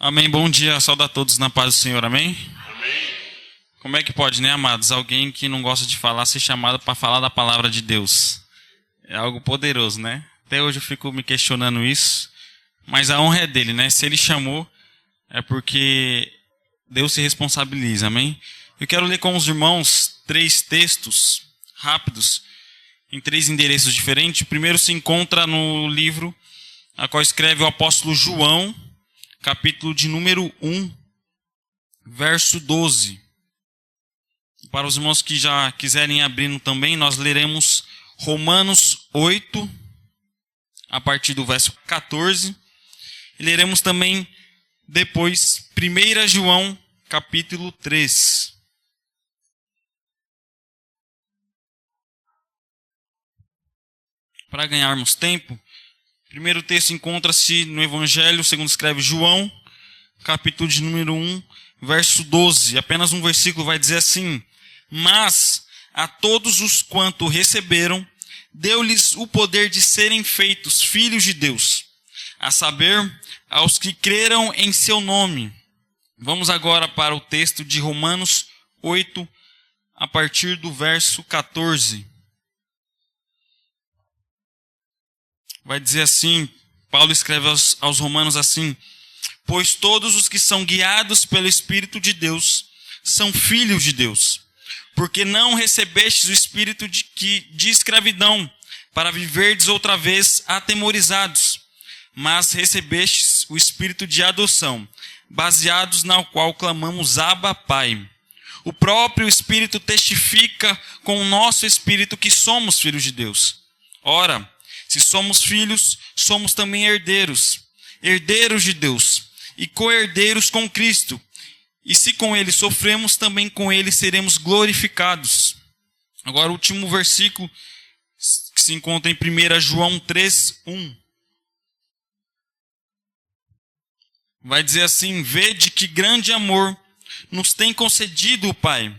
Amém, bom dia, saúde a todos na paz do Senhor, amém? Amém. Como é que pode, né, amados, alguém que não gosta de falar ser chamado para falar da palavra de Deus? É algo poderoso, né? Até hoje eu fico me questionando isso, mas a honra é dele, né? Se ele chamou, é porque Deus se responsabiliza, amém? Eu quero ler com os irmãos 3 textos rápidos, em 3 endereços diferentes. O primeiro se encontra no livro a qual escreve o apóstolo João, capítulo de número 1, verso 12. Para os irmãos que já quiserem abrindo também, nós leremos Romanos 8, a partir do verso 14. E leremos também depois 1 João, capítulo 3. Para ganharmos tempo, o primeiro texto encontra-se no Evangelho, segundo escreve João, capítulo de número 1, verso 12. Apenas um versículo vai dizer assim: mas a todos os quanto receberam, deu-lhes o poder de serem feitos filhos de Deus, a saber, aos que creram em seu nome. Vamos agora para o texto de Romanos 8, a partir do verso 14. Vai dizer assim, Paulo escreve aos Romanos assim: pois todos os que são guiados pelo Espírito de Deus são filhos de Deus. Porque não recebestes o espírito de escravidão, para viverdes outra vez atemorizados, mas recebestes o espírito de adoção, baseados na qual clamamos Abba, Pai. O próprio Espírito testifica com o nosso espírito que somos filhos de Deus. Ora, se somos filhos, somos também herdeiros, herdeiros de Deus e co-herdeiros com Cristo. E se com ele sofremos, também com ele seremos glorificados. Agora o último versículo que se encontra em 1 João 3, 1. Vai dizer assim: vede que grande amor nos tem concedido o Pai,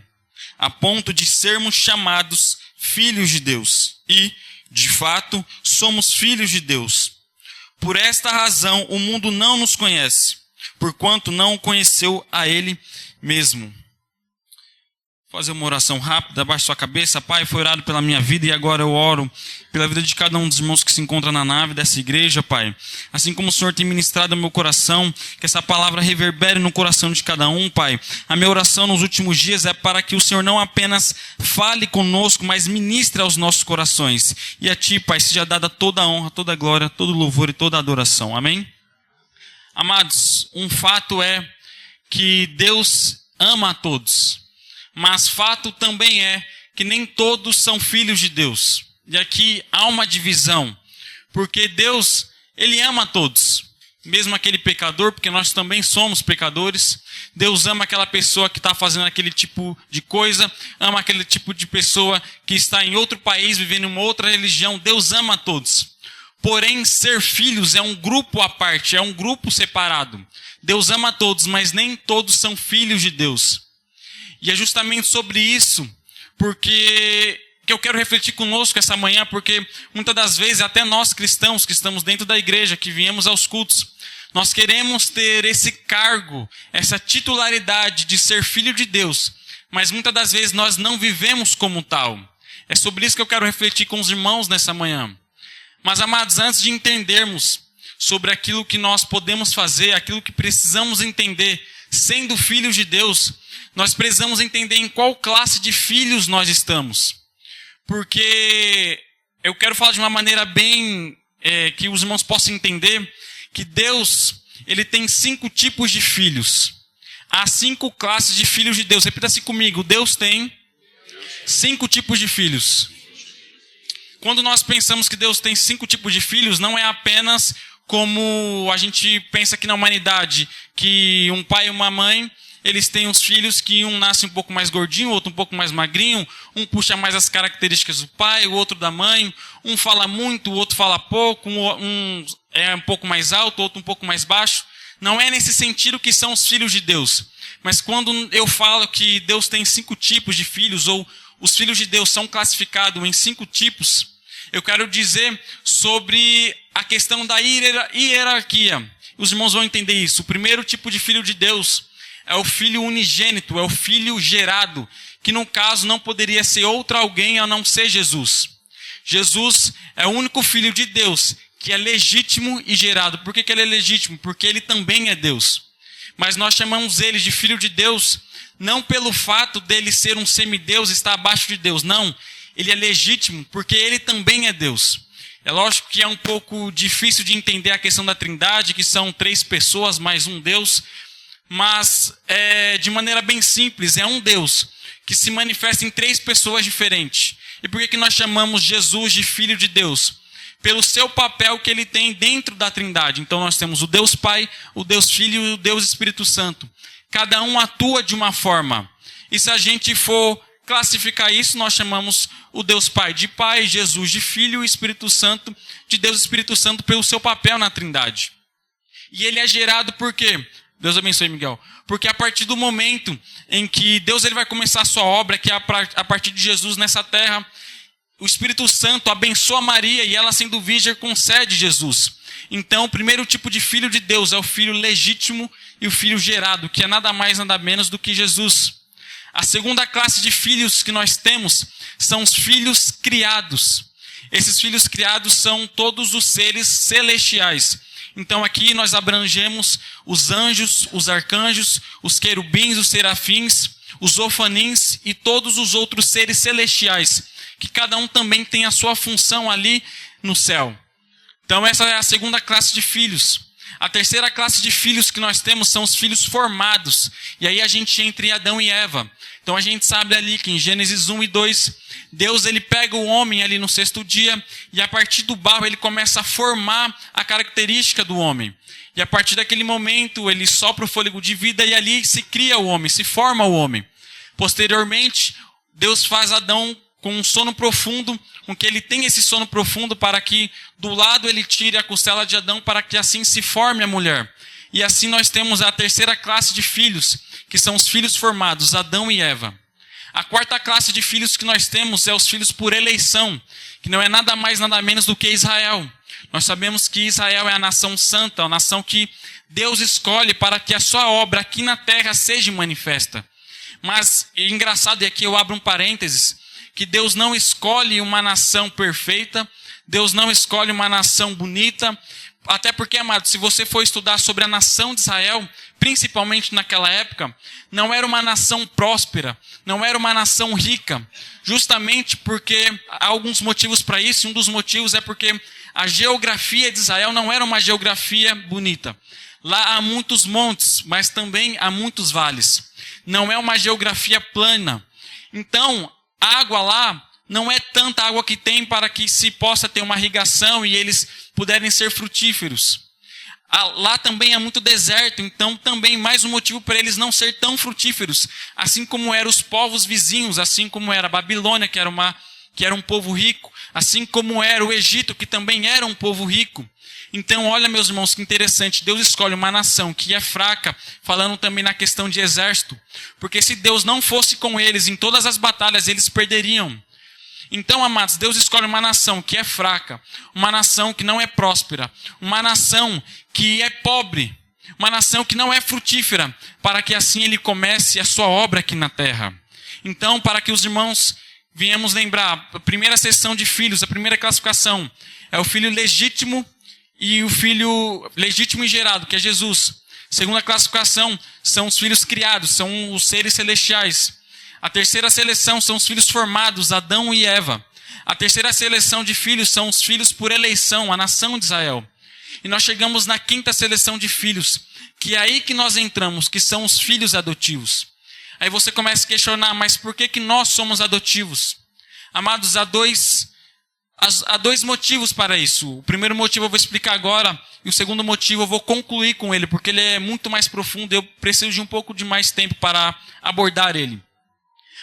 a ponto de sermos chamados filhos de Deus. E, de fato, somos filhos de Deus. Por esta razão o mundo não nos conhece, porquanto não o conheceu a Ele mesmo. Vou fazer uma oração rápida, abaixe sua cabeça. Pai, foi orado pela minha vida e agora eu oro pela vida de cada um dos irmãos que se encontra na nave dessa igreja, Pai. Assim como o Senhor tem ministrado no meu coração, que essa palavra reverbere no coração de cada um, Pai. A minha oração nos últimos dias é para que o Senhor não apenas fale conosco, mas ministre aos nossos corações. E a Ti, Pai, seja dada toda a honra, toda a glória, todo o louvor e toda a adoração. Amém? Amados, um fato é que Deus ama a todos. Mas fato também é que nem todos são filhos de Deus. E aqui há uma divisão. Porque Deus, Ele ama a todos. Mesmo aquele pecador, porque nós também somos pecadores. Deus ama aquela pessoa que está fazendo aquele tipo de coisa. Ama aquele tipo de pessoa que está em outro país, vivendo em uma outra religião. Deus ama a todos. Porém, ser filhos é um grupo à parte, é um grupo separado. Deus ama a todos, mas nem todos são filhos de Deus. E é justamente sobre isso que eu quero refletir conosco essa manhã, porque muitas das vezes, até nós cristãos que estamos dentro da igreja, que viemos aos cultos, nós queremos ter esse cargo, essa titularidade de ser filho de Deus, mas muitas das vezes nós não vivemos como tal. É sobre isso que eu quero refletir com os irmãos nessa manhã. Mas, amados, antes de entendermos sobre aquilo que nós podemos fazer, aquilo que precisamos entender, sendo filhos de Deus, nós precisamos entender em qual classe de filhos nós estamos. Porque eu quero falar de uma maneira bem que os irmãos possam entender que Deus, Ele tem 5 tipos de filhos. Há 5 classes de filhos de Deus. Repita assim comigo: Deus tem 5 tipos de filhos. Quando nós pensamos que Deus tem 5 tipos de filhos, não é apenas como a gente pensa aqui na humanidade, que um pai e uma mãe, eles têm uns filhos que um nasce um pouco mais gordinho, outro um pouco mais magrinho, um puxa mais as características do pai, o outro da mãe, um fala muito, o outro fala pouco, um é um pouco mais alto, o outro um pouco mais baixo. Não é nesse sentido que são os filhos de Deus. Mas quando eu falo que Deus tem 5 tipos de filhos, ou os filhos de Deus são classificados em 5 tipos, eu quero dizer sobre a questão da hierarquia. Os irmãos vão entender isso. O primeiro tipo de filho de Deus é o filho unigênito, é o filho gerado, que no caso não poderia ser outro alguém a não ser Jesus. Jesus é o único filho de Deus que é legítimo e gerado. Por que ele é legítimo? Porque ele também é Deus. Mas nós chamamos ele de filho de Deus não pelo fato dele ser um semideus e estar abaixo de Deus. Não, ele é legítimo porque ele também é Deus. É lógico que é um pouco difícil de entender a questão da Trindade, que são 3 pessoas mais um Deus, mas de maneira bem simples, é um Deus que se manifesta em 3 pessoas diferentes. E por que nós chamamos Jesus de Filho de Deus? Pelo seu papel que ele tem dentro da Trindade. Então nós temos o Deus Pai, o Deus Filho e o Deus Espírito Santo. Cada um atua de uma forma. E se a gente for classificar isso, nós chamamos o Deus Pai de Pai, Jesus de Filho e o Espírito Santo de Deus Espírito Santo pelo seu papel na Trindade. E ele é gerado por quê? Deus abençoe, Miguel. Porque a partir do momento em que Deus ele vai começar a sua obra, que é a partir de Jesus nessa terra, o Espírito Santo abençoa Maria e ela, sendo virgem, concede Jesus. Então, o primeiro tipo de filho de Deus é o filho legítimo e o filho gerado, que é nada mais, nada menos do que Jesus. A segunda classe de filhos que nós temos são os filhos criados. Esses filhos criados são todos os seres celestiais. Então aqui nós abrangemos os anjos, os arcanjos, os querubins, os serafins, os ofanins e todos os outros seres celestiais, que cada um também tem a sua função ali no céu. Então essa é a segunda classe de filhos. A terceira classe de filhos que nós temos são os filhos formados. E aí a gente entra em Adão e Eva. Então a gente sabe ali que em Gênesis 1 e 2, Deus ele pega o homem ali no 6º dia e a partir do barro ele começa a formar a característica do homem. E a partir daquele momento ele sopra o fôlego de vida e ali se cria o homem, se forma o homem. Posteriormente, Deus faz Adão com um sono profundo, com que ele tenha esse sono profundo para que do lado ele tire a costela de Adão para que assim se forme a mulher. E assim nós temos a terceira classe de filhos, que são os filhos formados, Adão e Eva. A quarta classe de filhos que nós temos é os filhos por eleição, que não é nada mais, nada menos do que Israel. Nós sabemos que Israel é a nação santa, a nação que Deus escolhe para que a sua obra aqui na terra seja manifesta. Mas, engraçado, e aqui eu abro um parênteses, que Deus não escolhe uma nação perfeita, Deus não escolhe uma nação bonita, até porque, amado, se você for estudar sobre a nação de Israel, principalmente naquela época, não era uma nação próspera, não era uma nação rica, justamente porque há alguns motivos para isso, e um dos motivos é porque a geografia de Israel não era uma geografia bonita. Lá há muitos montes, mas também há muitos vales. Não é uma geografia plana. Então, a água lá não é tanta água que tem para que se possa ter uma irrigação e eles puderem ser frutíferos. Lá também é muito deserto, então também mais um motivo para eles não ser tão frutíferos, assim como eram os povos vizinhos, assim como era a Babilônia, que era um povo rico, assim como era o Egito, que também era um povo rico. Então, olha, meus irmãos, que interessante, Deus escolhe uma nação que é fraca, falando também na questão de exército, porque se Deus não fosse com eles em todas as batalhas, eles perderiam. Então, amados, Deus escolhe uma nação que é fraca, uma nação que não é próspera, uma nação que é pobre, uma nação que não é frutífera, para que assim ele comece a sua obra aqui na terra. Então, para que os irmãos venhamos lembrar, a primeira seção de filhos, a primeira classificação, é o filho legítimo e o filho legítimo e gerado, que é Jesus. Segunda classificação são os filhos criados, são os seres celestiais. A terceira seleção são os filhos formados, Adão e Eva. A terceira seleção de filhos são os filhos por eleição, a nação de Israel. E nós chegamos na quinta seleção de filhos, que é aí que nós entramos, que são os filhos adotivos. Aí você começa a questionar, mas por que nós somos adotivos? Amados, há dois motivos para isso. O primeiro motivo eu vou explicar agora, e o segundo motivo eu vou concluir com ele, porque ele é muito mais profundo e eu preciso de um pouco de mais tempo para abordar ele.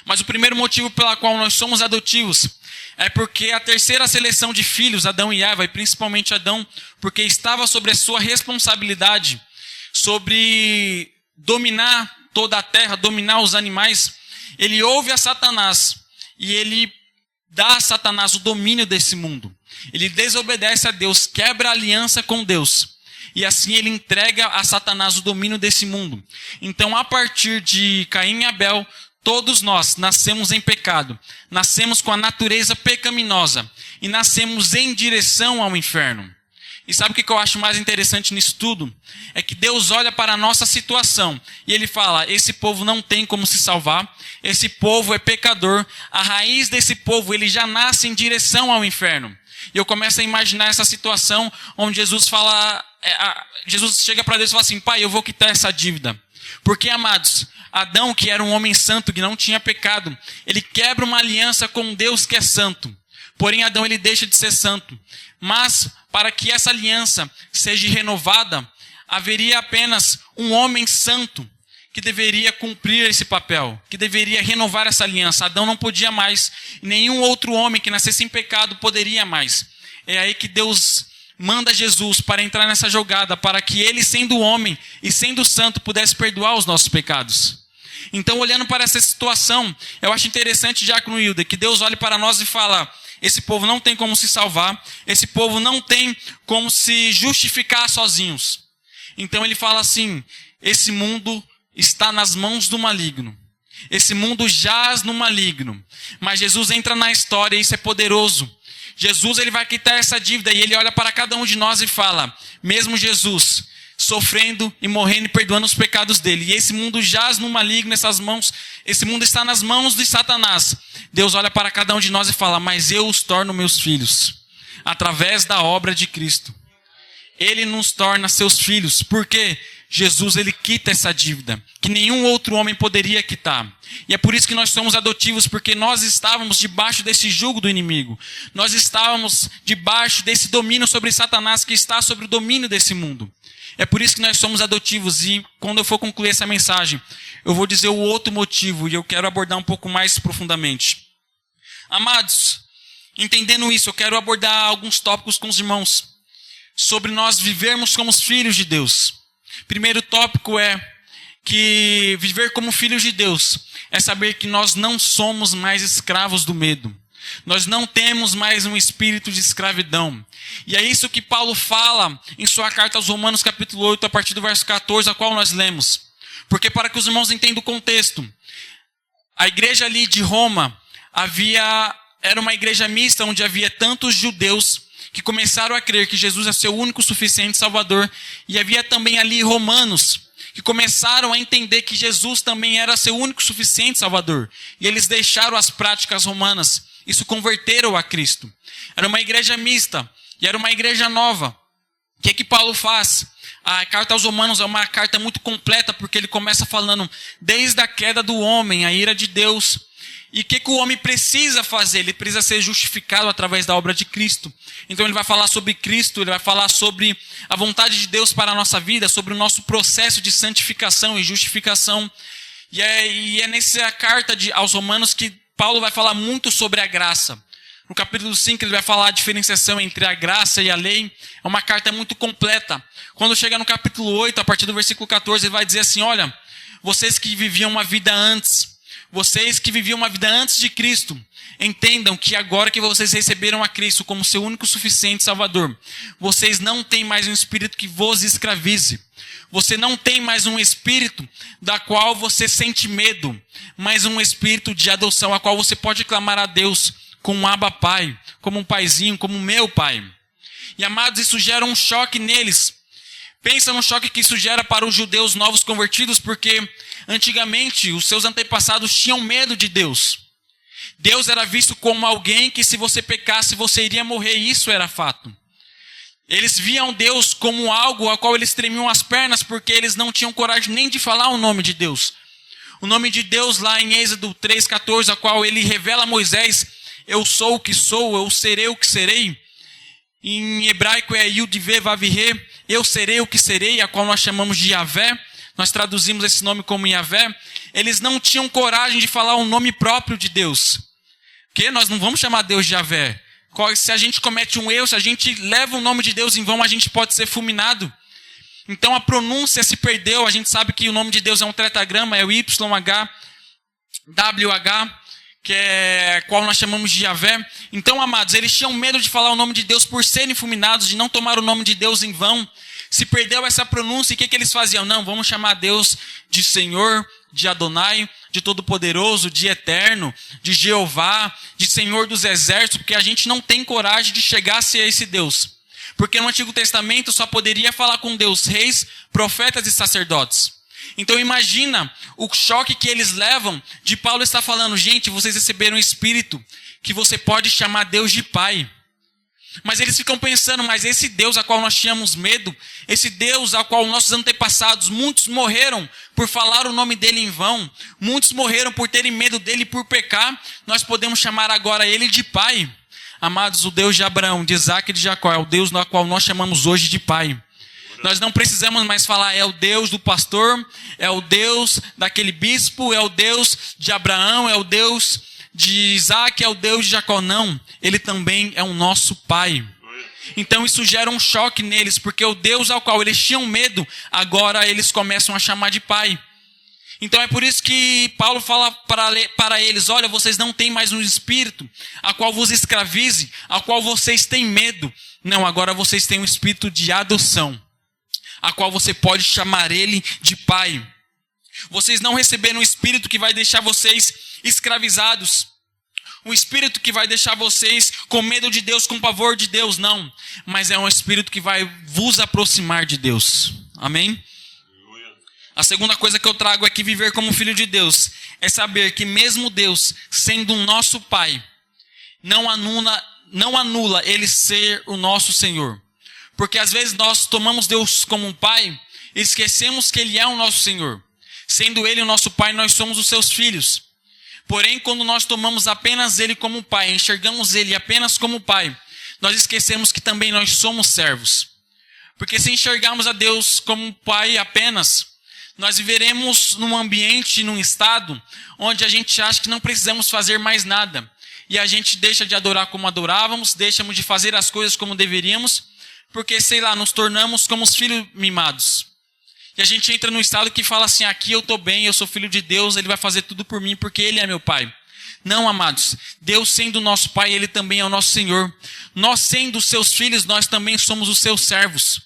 Mas o primeiro motivo pelo qual nós somos adotivos é porque a terceira seleção de filhos, Adão e Eva, e principalmente Adão, porque estava sobre a sua responsabilidade, sobre dominar toda a terra, dominar os animais, ele ouve a Satanás e ele dá a Satanás o domínio desse mundo. Ele desobedece a Deus, quebra a aliança com Deus. e assim ele entrega a Satanás o domínio desse mundo. Então, a partir de Caim e Abel, todos nós nascemos em pecado, nascemos com a natureza pecaminosa e nascemos em direção ao inferno. E sabe o que eu acho mais interessante nisso tudo? É que Deus olha para a nossa situação e Ele fala, esse povo não tem como se salvar, esse povo é pecador, a raiz desse povo, ele já nasce em direção ao inferno. E eu começo a imaginar essa situação onde Jesus chega para Deus e fala assim, Pai, eu vou quitar essa dívida. Porque, amados, Adão, que era um homem santo, que não tinha pecado, ele quebra uma aliança com Deus que é santo. Porém, Adão, ele deixa de ser santo. Mas, para que essa aliança seja renovada, haveria apenas um homem santo que deveria cumprir esse papel, que deveria renovar essa aliança. Adão não podia mais, e nenhum outro homem que nascesse em pecado poderia mais. É aí que Deus manda Jesus para entrar nessa jogada, para que ele, sendo homem e sendo santo, pudesse perdoar os nossos pecados. Então, olhando para essa situação, eu acho interessante, Diácono Hilda, que Deus olhe para nós e fala, esse povo não tem como se salvar, esse povo não tem como se justificar sozinhos. Então ele fala assim, esse mundo está nas mãos do maligno. Esse mundo jaz no maligno. Mas Jesus entra na história e isso é poderoso. Jesus, ele vai quitar essa dívida e ele olha para cada um de nós e fala, mesmo Jesus sofrendo e morrendo e perdoando os pecados dele. E esse mundo jaz no maligno, nessas mãos, esse mundo está nas mãos de Satanás. Deus olha para cada um de nós e fala, mas eu os torno meus filhos, através da obra de Cristo. Ele nos torna seus filhos, porque Jesus, ele quita essa dívida, que nenhum outro homem poderia quitar. E é por isso que nós somos adotivos, porque nós estávamos debaixo desse jugo do inimigo. Nós estávamos debaixo desse domínio sobre Satanás, que está sobre o domínio desse mundo. É por isso que nós somos adotivos. E quando eu for concluir essa mensagem, eu vou dizer o outro motivo, e eu quero abordar um pouco mais profundamente. Amados, entendendo isso, eu quero abordar alguns tópicos com os irmãos, sobre nós vivermos como filhos de Deus. Primeiro tópico é que viver como filhos de Deus é saber que nós não somos mais escravos do medo. Nós não temos mais um espírito de escravidão. E é isso que Paulo fala em sua carta aos Romanos capítulo 8, a partir do verso 14, a qual nós lemos. Porque para que os irmãos entendam o contexto, a igreja ali de Roma era uma igreja mista, onde havia tantos judeus que começaram a crer que Jesus é seu único suficiente Salvador, e havia também ali romanos que começaram a entender que Jesus também era seu único suficiente Salvador, e eles deixaram as práticas romanas, isso converteram a Cristo. Era uma igreja mista, e era uma igreja nova. O que é que Paulo faz? A carta aos Romanos é uma carta muito completa, porque ele começa falando desde a queda do homem, a ira de Deus. E o que o homem precisa fazer? Ele precisa ser justificado através da obra de Cristo. Então ele vai falar sobre Cristo, ele vai falar sobre a vontade de Deus para a nossa vida, sobre o nosso processo de santificação e justificação. E é nessa carta aos Romanos que Paulo vai falar muito sobre a graça. No capítulo 5 ele vai falar a diferenciação entre a graça e a lei. É uma carta muito completa. Quando chega no capítulo 8, a partir do versículo 14, ele vai dizer assim, olha, vocês que viviam uma vida antes de Cristo, entendam que agora que vocês receberam a Cristo como seu único suficiente Salvador, vocês não têm mais um espírito que vos escravize. Você não tem mais um espírito da qual você sente medo, mas um espírito de adoção, a qual você pode clamar a Deus como um Abba Pai, como um paizinho, como meu pai. E amados, isso gera um choque neles. Pensa no choque que isso gera para os judeus novos convertidos, porque antigamente os seus antepassados tinham medo de Deus. Deus era visto como alguém que se você pecasse você iria morrer, isso era fato. Eles viam Deus como algo a qual eles tremiam as pernas, porque eles não tinham coragem nem de falar o nome de Deus. O nome de Deus lá em Êxodo 3,14, a qual ele revela a Moisés, eu sou o que sou, eu serei o que serei. Em hebraico é Yud-Ve Vav-He, eu serei o que serei, a qual nós chamamos de Yavé. Nós traduzimos esse nome como Yavé. Eles não tinham coragem de falar o nome próprio de Deus. Porque nós não vamos chamar Deus de Yavé. Se a gente comete um erro, se a gente leva o nome de Deus em vão, a gente pode ser fulminado. Então a pronúncia se perdeu. A gente sabe que o nome de Deus é um tetragrama, é o YHWH, que é qual nós chamamos de Yavé. Então, amados, eles tinham medo de falar o nome de Deus por serem fulminados, de não tomar o nome de Deus em vão. Se perdeu essa pronúncia, o que eles faziam? Não, vamos chamar Deus de Senhor, de Adonai, de Todo-Poderoso, de Eterno, de Jeová, de Senhor dos Exércitos, porque a gente não tem coragem de chegar a ser esse Deus. Porque no Antigo Testamento só poderia falar com Deus reis, profetas e sacerdotes. Então imagina o choque que eles levam de Paulo estar falando, gente, vocês receberam um Espírito que você pode chamar Deus de Pai. Mas eles ficam pensando, mas esse Deus a qual nós tínhamos medo, esse Deus a qual nossos antepassados, muitos morreram por falar o nome dele em vão, muitos morreram por terem medo dele e por pecar, nós podemos chamar agora ele de Pai. Amados, o Deus de Abraão, de Isaac e de Jacó é o Deus no qual nós chamamos hoje de Pai. Nós não precisamos mais falar, é o Deus do pastor, é o Deus daquele bispo, é o Deus de Abraão, é o Deus de Isaac, é o Deus de Jacó. Não, ele também é o nosso Pai. Então isso gera um choque neles, porque o Deus ao qual eles tinham medo, agora eles começam a chamar de Pai. Então é por isso que Paulo fala para eles, olha, vocês não têm mais um espírito a qual vos escravize, a qual vocês têm medo. Não, agora vocês têm um espírito de adoção, a qual você pode chamar ele de Pai. Vocês não receberam um espírito que vai deixar vocês escravizados, um espírito que vai deixar vocês com medo de Deus, com pavor de Deus, não. Mas é um espírito que vai vos aproximar de Deus. Amém? A segunda coisa que eu trago aqui, viver como filho de Deus, é saber que mesmo Deus, sendo o nosso Pai, não anula ele ser o nosso Senhor. Porque às vezes nós tomamos Deus como um Pai e esquecemos que ele é o nosso Senhor. Sendo ele o nosso Pai, nós somos os seus filhos. Porém, quando nós tomamos apenas ele como Pai, enxergamos ele apenas como Pai, nós esquecemos que também nós somos servos. Porque se enxergarmos a Deus como Pai apenas, nós viveremos num ambiente, num estado, onde a gente acha que não precisamos fazer mais nada. E a gente deixa de adorar como adorávamos, deixamos de fazer as coisas como deveríamos, porque, sei lá, nos tornamos como os filhos mimados. E a gente entra num estado que fala assim, aqui eu estou bem, eu sou filho de Deus, ele vai fazer tudo por mim, porque ele é meu Pai. Não, amados, Deus sendo o nosso Pai, ele também é o nosso Senhor. Nós sendo os seus filhos, nós também somos os seus servos.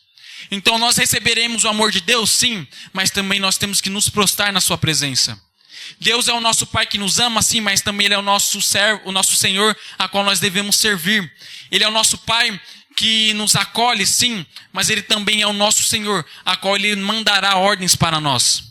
Então nós receberemos o amor de Deus, sim, mas também nós temos que nos prostrar na sua presença. Deus é o nosso Pai que nos ama, sim, mas também ele é o nosso servo, o nosso Senhor, a qual nós devemos servir. Ele é o nosso Pai que nos acolhe, sim, mas ele também é o nosso Senhor, a qual ele mandará ordens para nós.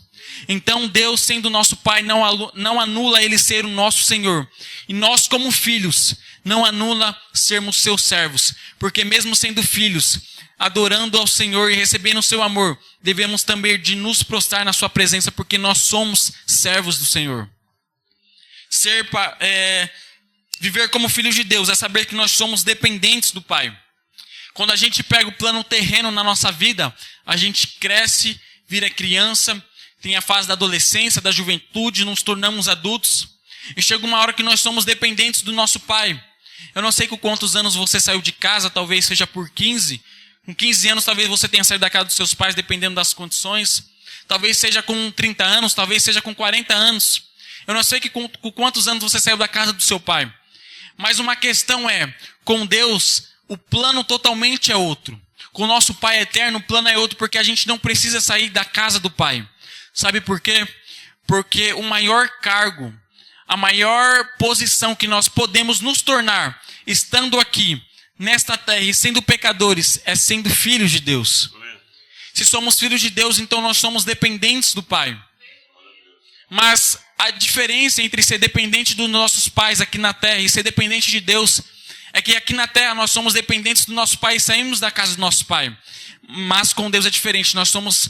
Então Deus, sendo nosso Pai, não anula ele ser o nosso Senhor. E nós, como filhos, não anula sermos seus servos. Porque mesmo sendo filhos, adorando ao Senhor e recebendo o seu amor, devemos também de nos prostrar na sua presença, porque nós somos servos do Senhor. Viver como filhos de Deus é saber que nós somos dependentes do Pai. Quando a gente pega o plano terreno na nossa vida, a gente cresce, vira criança, tem a fase da adolescência, da juventude, nos tornamos adultos. E chega uma hora que nós somos dependentes do nosso Pai. Eu não sei com quantos anos você saiu de casa, talvez seja por 15. Com 15 anos, talvez você tenha saído da casa dos seus pais, dependendo das condições. Talvez seja com 30 anos, talvez seja com 40 anos. Eu não sei com quantos anos você saiu da casa do seu pai. Mas uma questão é, com Deus, o plano totalmente é outro. Com o nosso Pai eterno, o plano é outro, porque a gente não precisa sair da casa do Pai. Sabe por quê? Porque o maior cargo, a maior posição que nós podemos nos tornar, estando aqui, nesta terra e sendo pecadores, é sendo filhos de Deus. Se somos filhos de Deus, então nós somos dependentes do Pai. Mas a diferença entre ser dependente dos nossos pais aqui na terra e ser dependente de Deus é que aqui na terra nós somos dependentes do nosso Pai e saímos da casa do nosso Pai. Mas com Deus é diferente, nós somos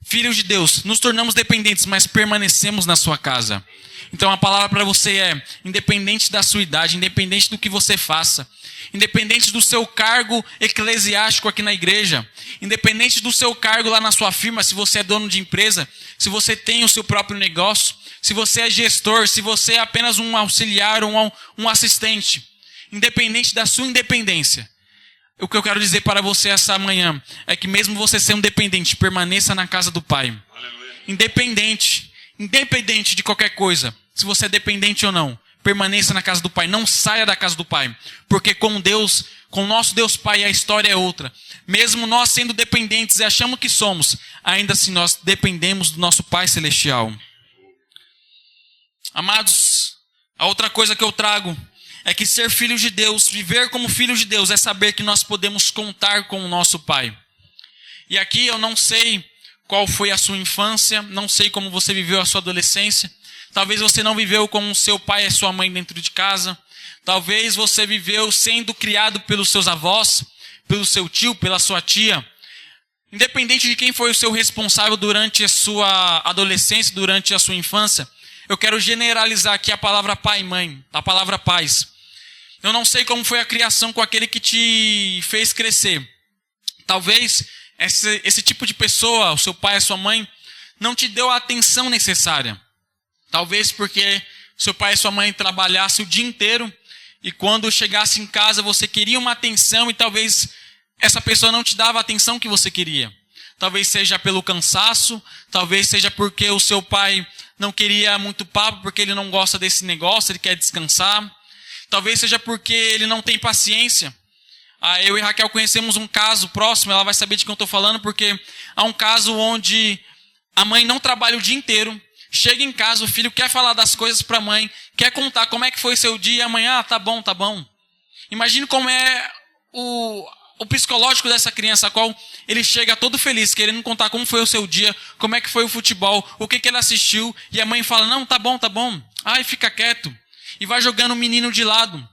filhos de Deus, nos tornamos dependentes, mas permanecemos na sua casa. Então a palavra para você é, independente da sua idade, independente do que você faça, independente do seu cargo eclesiástico aqui na igreja, independente do seu cargo lá na sua firma, se você é dono de empresa, se você tem o seu próprio negócio, se você é gestor, se você é apenas um auxiliar ou um assistente, independente da sua independência, o que eu quero dizer para você essa manhã é que mesmo você sendo dependente, permaneça na casa do Pai. Aleluia. Independente de qualquer coisa, se você é dependente ou não, permaneça na casa do Pai, não saia da casa do Pai. Porque com Deus, com o nosso Deus Pai, a história é outra. Mesmo nós sendo dependentes e achamos que somos, ainda assim nós dependemos do nosso Pai Celestial. Amados, a outra coisa que eu trago é que ser filho de Deus, viver como filho de Deus, é saber que nós podemos contar com o nosso Pai. E aqui eu não sei qual foi a sua infância, não sei como você viveu a sua adolescência. Talvez você não viveu com o seu pai e sua mãe dentro de casa. Talvez você viveu sendo criado pelos seus avós, pelo seu tio, pela sua tia. Independente de quem foi o seu responsável durante a sua adolescência, durante a sua infância, eu quero generalizar aqui a palavra pai e mãe, a palavra pais. Eu não sei como foi a criação com aquele que te fez crescer. Talvez esse tipo de pessoa, o seu pai, a sua mãe, não te deu a atenção necessária. Talvez porque seu pai e sua mãe trabalhassem o dia inteiro e quando chegasse em casa você queria uma atenção e talvez essa pessoa não te dava a atenção que você queria. Talvez seja pelo cansaço, talvez seja porque o seu pai não queria muito papo, porque ele não gosta desse negócio, ele quer descansar. Talvez seja porque ele não tem paciência. Eu e Raquel conhecemos um caso próximo, ela vai saber de quem eu estou falando, porque há um caso onde a mãe não trabalha o dia inteiro, chega em casa, o filho quer falar das coisas para a mãe, quer contar como é que foi seu dia, e amanhã, tá bom. Imagine como é o psicológico dessa criança, a qual ele chega todo feliz, querendo contar como foi o seu dia, como é que foi o futebol, o que ele assistiu, e a mãe fala, não, tá bom. Ai, fica quieto. E vai jogando o menino de lado.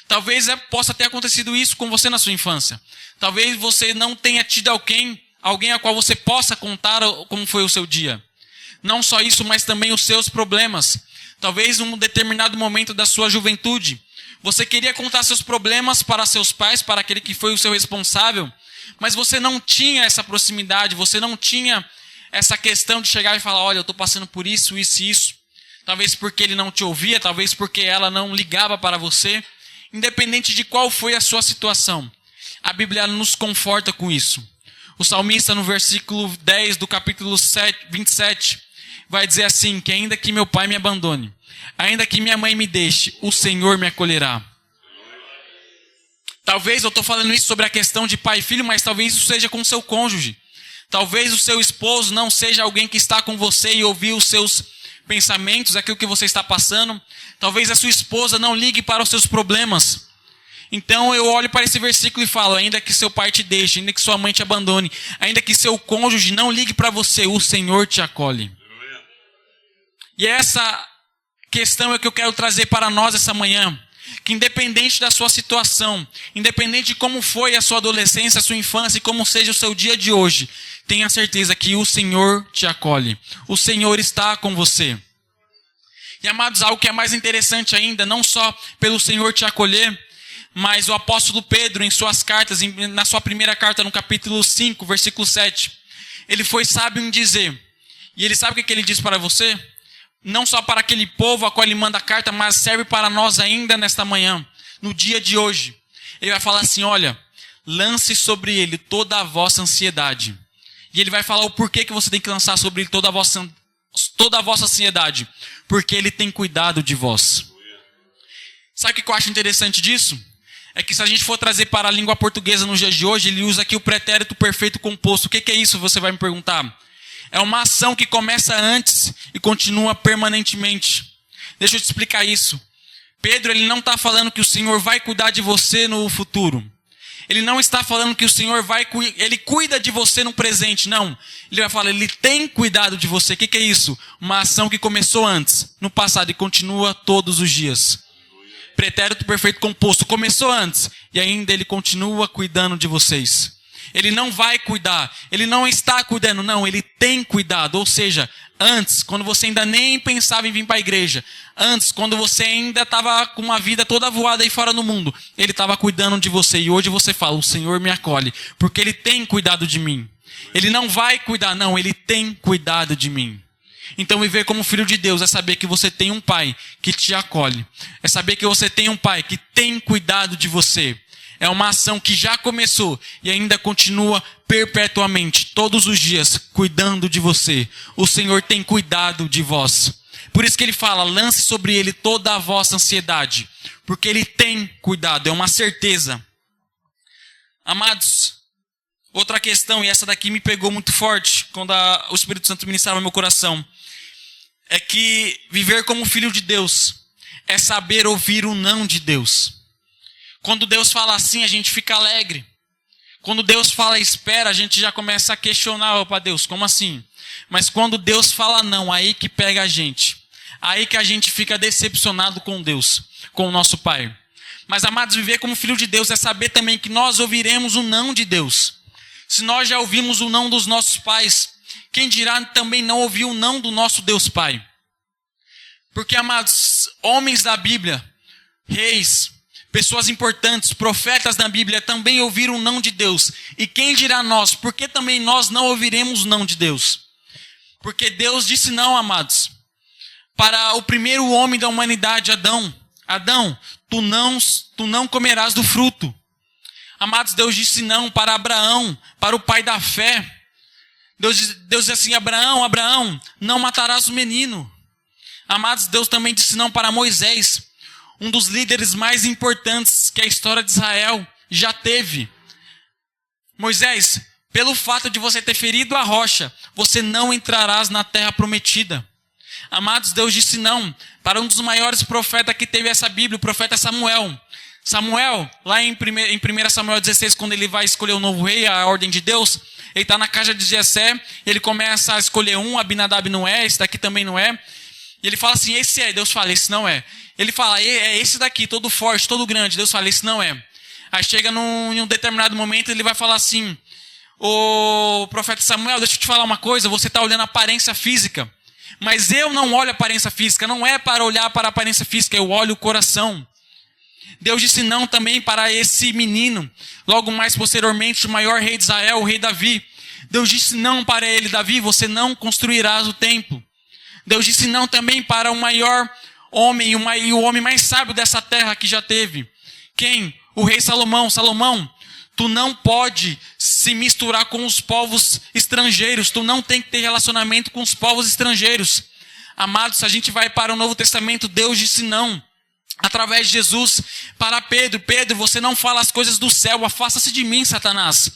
Talvez possa ter acontecido isso com você na sua infância. Talvez você não tenha tido alguém a qual você possa contar como foi o seu dia. Não só isso, mas também os seus problemas. Talvez em um determinado momento da sua juventude, você queria contar seus problemas para seus pais, para aquele que foi o seu responsável, mas você não tinha essa proximidade, você não tinha essa questão de chegar e falar, olha, eu estou passando por isso, isso e isso. Talvez porque ele não te ouvia, talvez porque ela não ligava para você. Independente de qual foi a sua situação, a Bíblia nos conforta com isso. O salmista no versículo 10 do capítulo 27 vai dizer assim, que ainda que meu pai me abandone, ainda que minha mãe me deixe, o Senhor me acolherá. Talvez eu estou falando isso sobre a questão de pai e filho, mas talvez isso seja com o seu cônjuge. Talvez o seu esposo não seja alguém que está com você e ouvir os seus pensamentos, aquilo que você está passando. Talvez a sua esposa não ligue para os seus problemas. Então eu olho para esse versículo e falo, ainda que seu pai te deixe, ainda que sua mãe te abandone, ainda que seu cônjuge não ligue para você, o Senhor te acolhe. E essa questão é que eu quero trazer para nós essa manhã, que independente da sua situação, independente de como foi a sua adolescência, a sua infância e como seja o seu dia de hoje, tenha certeza que o Senhor te acolhe. O Senhor está com você. E amados, algo que é mais interessante ainda, não só pelo Senhor te acolher, mas o apóstolo Pedro, em suas cartas, na sua primeira carta, no capítulo 5, versículo 7, ele foi sábio em dizer, e ele sabe o que ele diz para você? Não só para aquele povo a qual ele manda a carta, mas serve para nós ainda nesta manhã, no dia de hoje. Ele vai falar assim, olha, lance sobre ele toda a vossa ansiedade. E ele vai falar o porquê que você tem que lançar sobre ele toda a vossa ansiedade. Porque ele tem cuidado de vós. Sabe o que eu acho interessante disso? É que se a gente for trazer para a língua portuguesa nos dias de hoje, ele usa aqui o pretérito perfeito composto. O que é isso? Você vai me perguntar. É uma ação que começa antes e continua permanentemente. Deixa eu te explicar isso. Pedro, ele não está falando que o Senhor vai cuidar de você no futuro. Ele não está falando que o Senhor ele cuida de você no presente, não. Ele vai falar, ele tem cuidado de você. O que é isso? Uma ação que começou antes, no passado, e continua todos os dias. Pretérito perfeito composto. Começou antes, e ainda ele continua cuidando de vocês. Ele não vai cuidar, ele não está cuidando, não, ele tem cuidado. Ou seja, antes, quando você ainda nem pensava em vir para a igreja, antes, quando você ainda estava com uma vida toda voada aí fora no mundo, ele estava cuidando de você. E hoje você fala, o Senhor me acolhe, porque ele tem cuidado de mim. Ele não vai cuidar, não, ele tem cuidado de mim. Então viver como filho de Deus é saber que você tem um pai que te acolhe. É saber que você tem um pai que tem cuidado de você. É uma ação que já começou e ainda continua perpetuamente, todos os dias, cuidando de você. O Senhor tem cuidado de vós. Por isso que ele fala, lance sobre ele toda a vossa ansiedade. Porque ele tem cuidado, é uma certeza. Amados, outra questão, e essa daqui me pegou muito forte, quando o Espírito Santo ministrava no meu coração, é que viver como filho de Deus é saber ouvir o não de Deus. Quando Deus fala assim, a gente fica alegre. Quando Deus fala espera, a gente já começa a questionar, opa Deus, como assim? Mas quando Deus fala não, aí que pega a gente. Aí que a gente fica decepcionado com Deus, com o nosso Pai. Mas, amados, viver como filho de Deus é saber também que nós ouviremos o não de Deus. Se nós já ouvimos o não dos nossos pais, quem dirá também não ouvir o não do nosso Deus Pai? Porque, amados, homens da Bíblia, reis, pessoas importantes, profetas da Bíblia também ouviram o não de Deus. E quem dirá nós? Por que também nós não ouviremos o não de Deus? Porque Deus disse não, amados. Para o primeiro homem da humanidade, Adão. Adão, tu não comerás do fruto. Amados, Deus disse não para Abraão, para o pai da fé. Deus disse assim, Abraão, não matarás o menino. Amados, Deus também disse não para Moisés, um dos líderes mais importantes que a história de Israel já teve. Moisés, pelo fato de você ter ferido a rocha, você não entrarás na terra prometida. Amados, Deus disse não para um dos maiores profetas que teve essa Bíblia, o profeta Samuel. Samuel, lá em 1 Samuel 16, quando ele vai escolher o novo rei, a ordem de Deus, ele está na casa de Jessé, ele começa a escolher Abinadab não é, esse daqui também não é. E ele fala assim, esse é. Deus fala, esse não é. Ele fala, é esse daqui, todo forte, todo grande. Deus fala, esse não é. Aí chega em um determinado momento, ele vai falar assim, o profeta Samuel, deixa eu te falar uma coisa, você está olhando a aparência física. Mas eu não olho a aparência física, não é para olhar para a aparência física, eu olho o coração. Deus disse não também para esse menino. Logo mais posteriormente, o maior rei de Israel, o rei Davi. Deus disse não para ele, Davi, você não construirás o templo. Deus disse não também para o maior homem e o homem mais sábio dessa terra que já teve. Quem? O rei Salomão. Salomão, tu não pode se misturar com os povos estrangeiros. Tu não tem que ter relacionamento com os povos estrangeiros. Amados, se a gente vai para o Novo Testamento, Deus disse não. Através de Jesus, para Pedro. Pedro, você não fala as coisas do céu. Afasta-se de mim, Satanás.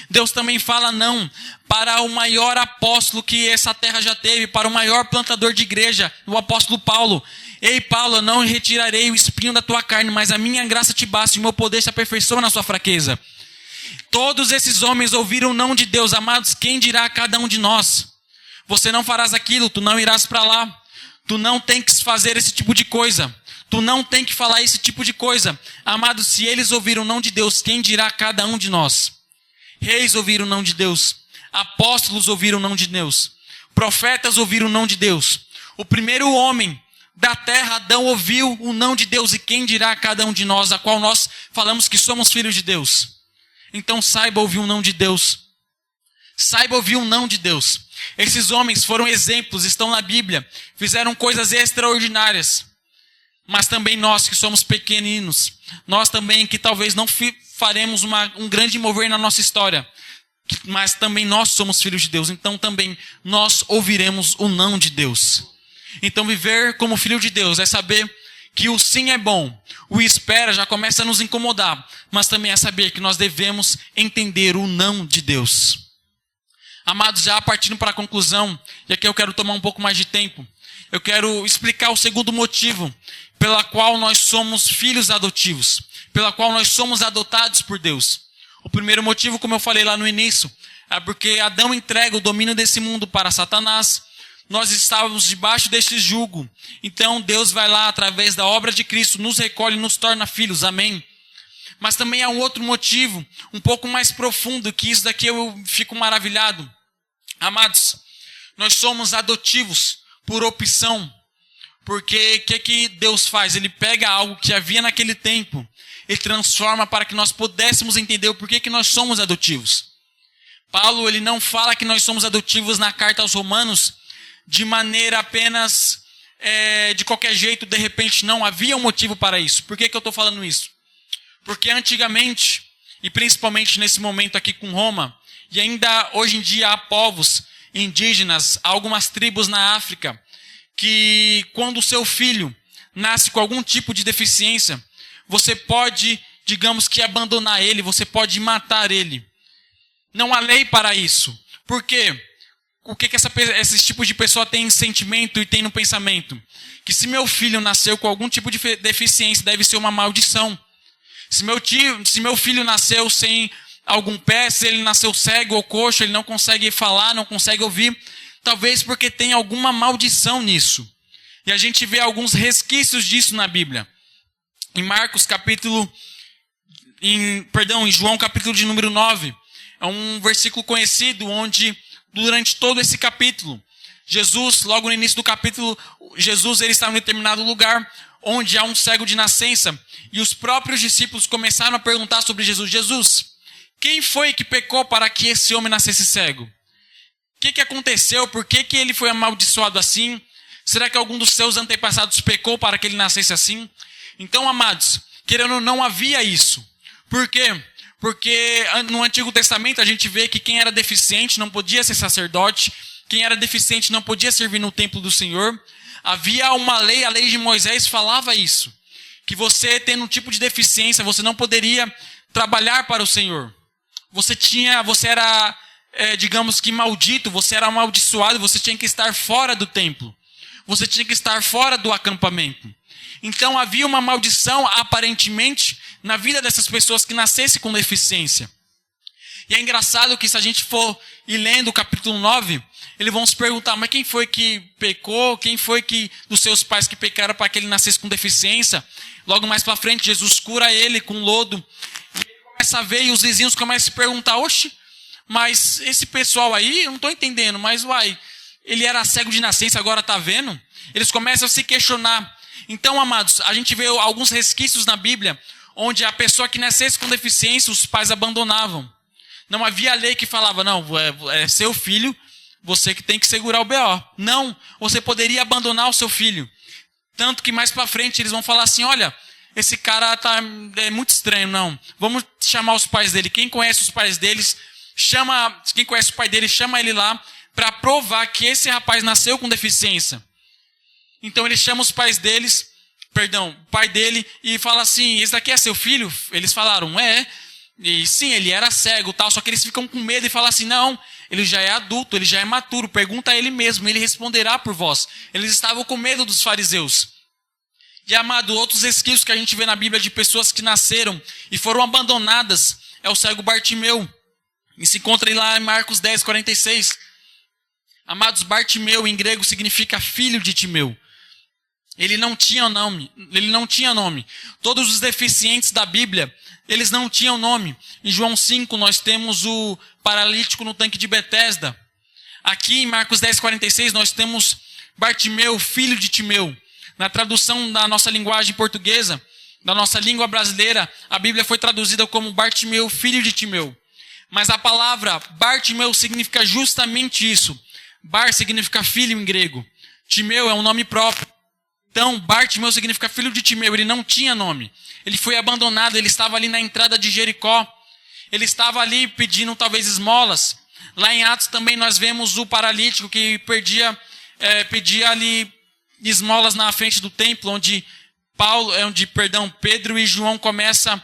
Deus também fala não para o maior apóstolo que essa terra já teve, para o maior plantador de igreja, o apóstolo Paulo. Ei, Paulo, eu não retirarei o espinho da tua carne, mas a minha graça te basta e o meu poder se aperfeiçoa na sua fraqueza. Todos esses homens ouviram o não de Deus. Amados, quem dirá a cada um de nós? Você não farás aquilo, tu não irás para lá. Tu não tem que fazer esse tipo de coisa. Tu não tem que falar esse tipo de coisa. Amados, se eles ouviram o não de Deus, quem dirá a cada um de nós? Reis ouviram o não de Deus. Apóstolos ouviram o não de Deus. Profetas ouviram o não de Deus. O primeiro homem da terra, Adão, ouviu o não de Deus. E quem dirá a cada um de nós, a qual nós falamos que somos filhos de Deus? Então saiba ouvir o não de Deus. Saiba ouvir o não de Deus. Esses homens foram exemplos, estão na Bíblia. Fizeram coisas extraordinárias. Mas também nós que somos pequeninos. Nós também que talvez não faremos um grande mover na nossa história. Mas também nós somos filhos de Deus. Então também nós ouviremos o não de Deus. Então viver como filho de Deus é saber que o sim é bom. O espera já começa a nos incomodar. Mas também é saber que nós devemos entender o não de Deus. Amados, já partindo para a conclusão. E aqui eu quero tomar um pouco mais de tempo. Eu quero explicar o segundo motivo pela qual nós somos filhos adotivos. Pela qual nós somos adotados por Deus. O primeiro motivo, como eu falei lá no início, é porque Adão entrega o domínio desse mundo para Satanás. Nós estávamos debaixo deste jugo. Então Deus vai lá, através da obra de Cristo, nos recolhe e nos torna filhos. Amém? Mas também há um outro motivo, um pouco mais profundo, que isso daqui eu fico maravilhado. Amados, nós somos adotivos por opção. Porque o que Deus faz? Ele pega algo que havia naquele tempo e transforma para que nós pudéssemos entender o porquê que nós somos adotivos. Paulo, ele não fala que nós somos adotivos na carta aos Romanos de maneira apenas de qualquer jeito, de repente. Não, havia um motivo para isso. Por que eu estou falando isso? Porque antigamente, e principalmente nesse momento aqui com Roma, e ainda hoje em dia há povos indígenas, há algumas tribos na África, que quando o seu filho nasce com algum tipo de deficiência, você pode, digamos que, abandonar ele, você pode matar ele. Não há lei para isso. Por quê? O que esse tipo de pessoa tem em sentimento e tem no pensamento? Que se meu filho nasceu com algum tipo de deficiência, deve ser uma maldição. Se meu filho nasceu sem algum pé, se ele nasceu cego ou coxo, ele não consegue falar, não consegue ouvir, talvez porque tem alguma maldição nisso. E a gente vê alguns resquícios disso na Bíblia. Em João capítulo de número 9, é um versículo conhecido onde, durante todo esse capítulo, Jesus, logo no início do capítulo, Jesus ele está em um determinado lugar onde há um cego de nascença, e os próprios discípulos começaram a perguntar sobre Jesus. Jesus, quem foi que pecou para que esse homem nascesse cego? O que aconteceu? Por que ele foi amaldiçoado assim? Será que algum dos seus antepassados pecou para que ele nascesse assim? Então, amados, querendo ou não, havia isso. Por quê? Porque no Antigo Testamento a gente vê que quem era deficiente não podia ser sacerdote, quem era deficiente não podia servir no templo do Senhor. Havia uma lei, a lei de Moisés falava isso, que você tendo um tipo de deficiência, você não poderia trabalhar para o Senhor. Você era, digamos que maldito, você era amaldiçoado, você tinha que estar fora do templo. Você tinha que estar fora do acampamento. Então havia uma maldição, aparentemente, na vida dessas pessoas que nascessem com deficiência. E é engraçado que se a gente for ir lendo o capítulo 9, eles vão se perguntar, mas quem foi que pecou? Quem foi que dos seus pais que pecaram para que ele nascesse com deficiência? Logo mais para frente, Jesus cura ele com lodo. E ele começa a ver e os vizinhos começam a se perguntar, oxe, mas esse pessoal aí, eu não estou entendendo, mas ele era cego de nascença, agora está vendo? Eles começam a se questionar. Então, amados, a gente vê alguns resquícios na Bíblia, onde a pessoa que nascesse com deficiência, os pais abandonavam. Não havia lei que falava, não, é seu filho, você que tem que segurar o BO. Não, você poderia abandonar o seu filho. Tanto que mais para frente eles vão falar assim, olha, esse cara é muito estranho, não. Vamos chamar os pais dele. Quem conhece os pais deles, quem conhece o pai dele, chama ele lá para provar que esse rapaz nasceu com deficiência. Então ele chama os pais deles, o pai dele, e fala assim, esse daqui é seu filho? Eles falaram, é. E sim, ele era cego, tal, só que eles ficam com medo e falam assim, não, ele já é adulto, ele já é maturo, pergunta a ele mesmo, ele responderá por vós. Eles estavam com medo dos fariseus. E, amado, outros resquícios que a gente vê na Bíblia de pessoas que nasceram e foram abandonadas, é o cego Bartimeu. E se encontra lá em Marcos 10, 46. Amados, Bartimeu em grego significa filho de Timeu. Ele não tinha nome. Todos os deficientes da Bíblia, eles não tinham nome. Em João 5, nós temos o paralítico no tanque de Betesda. Aqui em Marcos 10, 46, nós temos Bartimeu, filho de Timeu. Na tradução da nossa linguagem portuguesa, da nossa língua brasileira, a Bíblia foi traduzida como Bartimeu, filho de Timeu. Mas a palavra Bartimeu significa justamente isso. Bar significa filho em grego. Timeu é um nome próprio. Então, Bartimeu significa filho de Timeu, ele não tinha nome. Ele foi abandonado, ele estava ali na entrada de Jericó. Ele estava ali pedindo talvez esmolas. Lá em Atos também nós vemos o paralítico que pedia ali esmolas na frente do templo, onde Pedro e João começam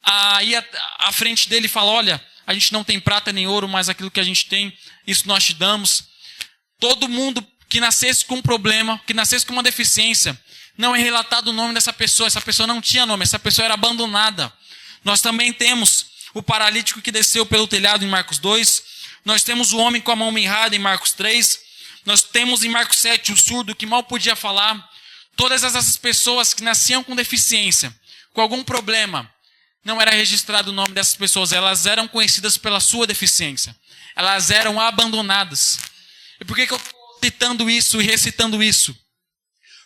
a ir à frente dele e falam, olha, a gente não tem prata nem ouro, mas aquilo que a gente tem, isso nós te damos. Todo mundo que nascesse com um problema, que nascesse com uma deficiência, não é relatado o nome dessa pessoa. Essa pessoa não tinha nome, essa pessoa era abandonada. Nós também temos o paralítico que desceu pelo telhado em Marcos 2. Nós temos o homem com a mão mirrada em Marcos 3. Nós temos em Marcos 7 o surdo que mal podia falar. Todas essas pessoas que nasciam com deficiência, com algum problema, não era registrado o nome dessas pessoas. Elas eram conhecidas pela sua deficiência. Elas eram abandonadas. E por que eu estou citando isso e recitando isso?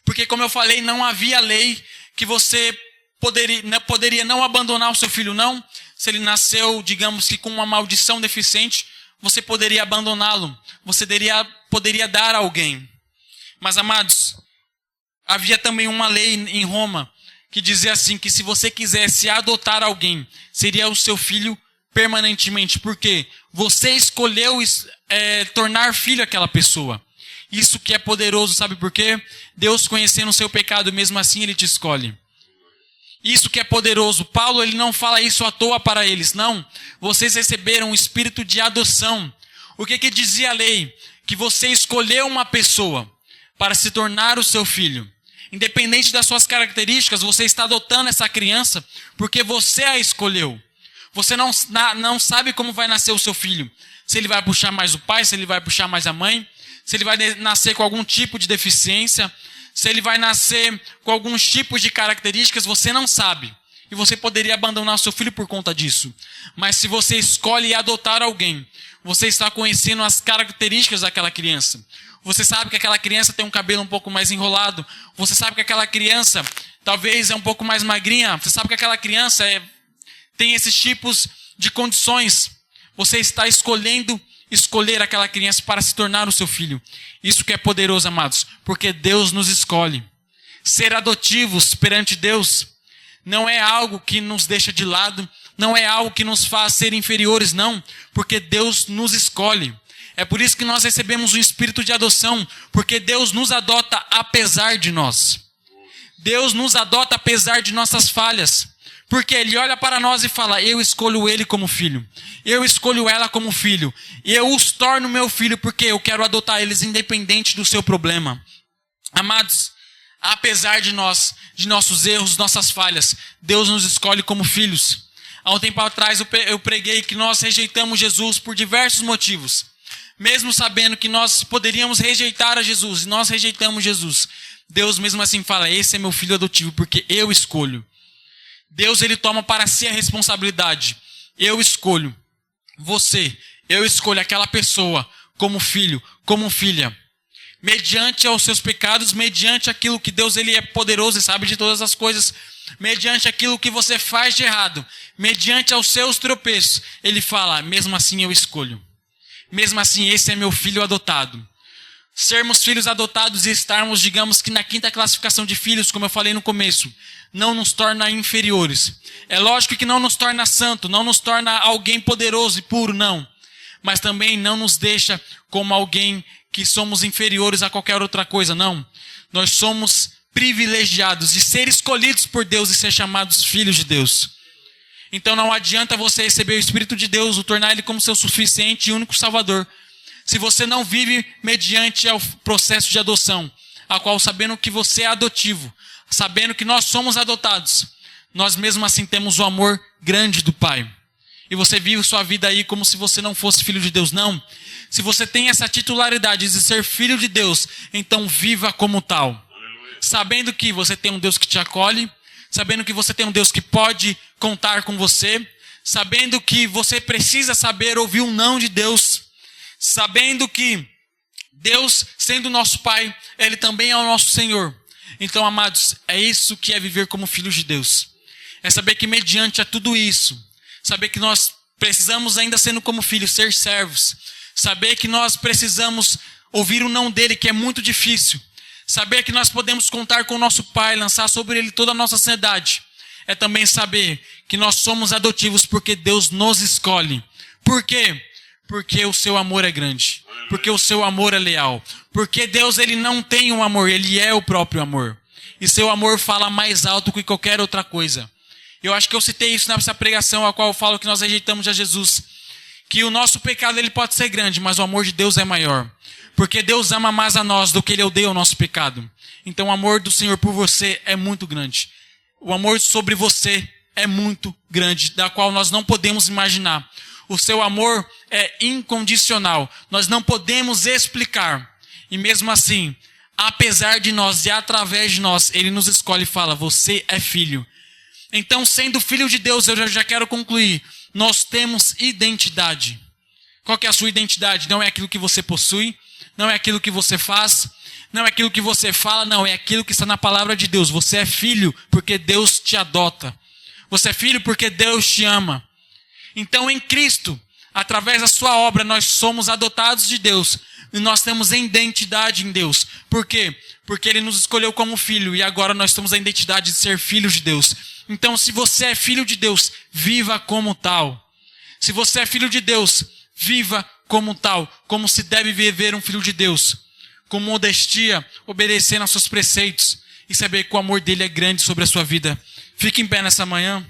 Porque, como eu falei, não havia lei que você poderia não abandonar o seu filho, não. Se ele nasceu, digamos que com uma maldição deficiente, você poderia abandoná-lo. Você poderia dar a alguém. Mas, amados, havia também uma lei em Roma que dizia assim, que se você quisesse adotar alguém, seria o seu filho permanentemente. Por quê? Você escolheu tornar filho aquela pessoa. Isso que é poderoso, sabe por quê? Deus conhecendo o seu pecado, mesmo assim Ele te escolhe. Isso que é poderoso. Paulo, ele não fala isso à toa para eles. Não. Vocês receberam um espírito de adoção. O que dizia a lei? Que você escolheu uma pessoa para se tornar o seu filho. Independente das suas características, você está adotando essa criança porque você a escolheu. Você não sabe como vai nascer o seu filho. Se ele vai puxar mais o pai, se ele vai puxar mais a mãe, se ele vai nascer com algum tipo de deficiência, se ele vai nascer com alguns tipos de características, você não sabe. E você poderia abandonar o seu filho por conta disso. Mas se você escolhe adotar alguém, você está conhecendo as características daquela criança. Você sabe que aquela criança tem um cabelo um pouco mais enrolado. Você sabe que aquela criança talvez é um pouco mais magrinha. Você sabe que aquela criança tem esses tipos de condições. Você está escolher aquela criança para se tornar o seu filho. Isso que é poderoso, amados, porque Deus nos escolhe. Ser adotivos perante Deus não é algo que nos deixa de lado, não é algo que nos faz ser inferiores, não, porque Deus nos escolhe. É por isso que nós recebemos o espírito de adoção, porque Deus nos adota apesar de nós. Deus nos adota apesar de nossas falhas. Porque Ele olha para nós e fala, eu escolho ele como filho. Eu escolho ela como filho. E eu os torno meu filho porque eu quero adotar eles independente do seu problema. Amados, apesar de nossos erros, nossas falhas, Deus nos escolhe como filhos. Há um tempo atrás eu preguei que nós rejeitamos Jesus por diversos motivos. Mesmo sabendo que nós poderíamos rejeitar a Jesus, e nós rejeitamos Jesus. Deus mesmo assim fala, esse é meu filho adotivo porque eu escolho. Deus, ele toma para si a responsabilidade. Eu escolho você. Eu escolho aquela pessoa como filho, como filha. Mediante aos seus pecados, mediante aquilo que Deus, ele é poderoso e sabe de todas as coisas. Mediante aquilo que você faz de errado. Mediante aos seus tropeços. Ele fala, mesmo assim eu escolho. Mesmo assim, esse é meu filho adotado. Sermos filhos adotados e estarmos, digamos que na quinta classificação de filhos, como eu falei no começo, não nos torna inferiores. É lógico que não nos torna santo, não nos torna alguém poderoso e puro, não. Mas também não nos deixa como alguém que somos inferiores a qualquer outra coisa, não. Nós somos privilegiados de ser escolhidos por Deus e ser chamados filhos de Deus. Então não adianta você receber o Espírito de Deus, o tornar Ele como seu suficiente e único Salvador, se você não vive mediante ao processo de adoção, a qual sabendo que você é adotivo, sabendo que nós somos adotados, nós mesmo assim temos o amor grande do Pai. E você vive sua vida aí como se você não fosse filho de Deus, não. Se você tem essa titularidade de ser filho de Deus, então viva como tal. Sabendo que você tem um Deus que te acolhe, sabendo que você tem um Deus que pode contar com você, sabendo que você precisa saber ouvir um não de Deus, sabendo que Deus, sendo nosso Pai, Ele também é o nosso Senhor. Então, amados, é isso que é viver como filhos de Deus. É saber que mediante a tudo isso, saber que nós precisamos, ainda sendo como filhos, ser servos. Saber que nós precisamos ouvir o não dele, que é muito difícil. Saber que nós podemos contar com o nosso Pai, lançar sobre ele toda a nossa ansiedade. É também saber que nós somos adotivos porque Deus nos escolhe. Por quê? Porque o seu amor é grande. Porque o seu amor é leal. Porque Deus, ele não tem um amor, ele é o próprio amor. E seu amor fala mais alto que qualquer outra coisa. Eu acho que eu citei isso nessa pregação, a qual eu falo que nós rejeitamos a Jesus. Que o nosso pecado, ele pode ser grande, mas o amor de Deus é maior. Porque Deus ama mais a nós do que ele odeia o nosso pecado. Então o amor do Senhor por você é muito grande. O amor sobre você é muito grande, da qual nós não podemos imaginar. O seu amor é incondicional. Nós não podemos explicar. E mesmo assim, apesar de nós e através de nós, ele nos escolhe e fala, você é filho. Então, sendo filho de Deus, eu já quero concluir. Nós temos identidade. Qual que é a sua identidade? Não é aquilo que você possui, não é aquilo que você faz, não é aquilo que você fala, não, é aquilo que está na palavra de Deus. Você é filho porque Deus te adota. Você é filho porque Deus te ama. Então, em Cristo, através da sua obra, nós somos adotados de Deus. E nós temos identidade em Deus. Por quê? Porque Ele nos escolheu como filho. E agora nós temos a identidade de ser filhos de Deus. Então, se você é filho de Deus, viva como tal. Se você é filho de Deus, viva como tal. Como se deve viver um filho de Deus. com modestia, obedecendo aos seus preceitos e saber que o amor dele é grande sobre a sua vida. Fique em pé nessa manhã.